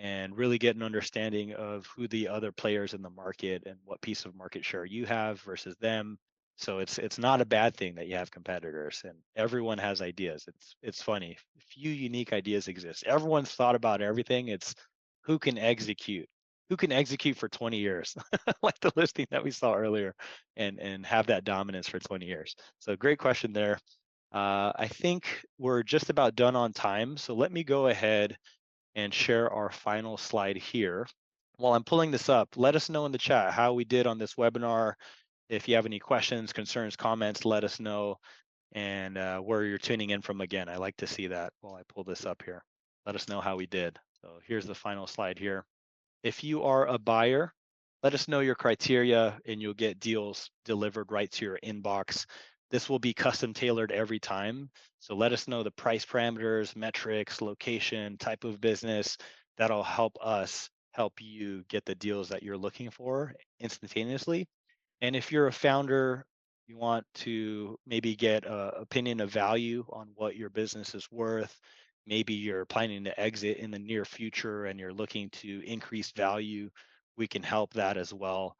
Speaker 1: and really get an understanding of who the other players in the market and what piece of market share you have versus them. So it's not a bad thing that you have competitors, and everyone has ideas. It's funny. Few unique ideas exist. Everyone's thought about everything. It's who can execute. Who can execute for 20 years, like the listing that we saw earlier, and have that dominance for 20 years. So great question there. I think we're just about done on time. So let me go ahead and share our final slide here. While I'm pulling this up, let us know in the chat how we did on this webinar. If you have any questions, concerns, comments, let us know, and where you're tuning in from again. I like to see that while I pull this up here. Let us know how we did. So here's the final slide here. If you are a buyer, let us know your criteria and you'll get deals delivered right to your inbox. This will be custom tailored every time. So let us know the price parameters, metrics, location, type of business. That'll help us help you get the deals that you're looking for instantaneously. And if you're a founder, you want to maybe get an opinion of value on what your business is worth. Maybe you're planning to exit in the near future and you're looking to increase value. We can help that as well.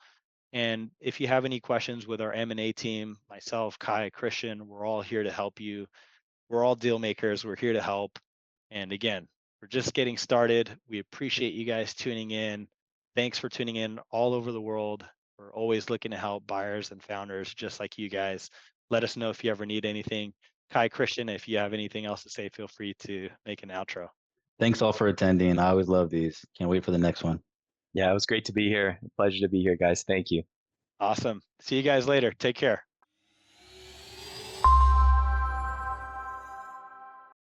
Speaker 1: And if you have any questions with our M&A team, myself, Ky, Christian, we're all here to help you. We're all deal makers. We're here to help. And again, we're just getting started. We appreciate you guys tuning in. Thanks for tuning in all over the world. We're always looking to help buyers and founders just like you guys. Let us know if you ever need anything. Ky, Christian, if you have anything else to say, feel free to make an outro.
Speaker 2: Thanks all for attending. I always love these. Can't wait for the next one.
Speaker 3: Yeah, it was great to be here. Pleasure to be here, guys. Thank you.
Speaker 1: Awesome. See you guys later. Take care.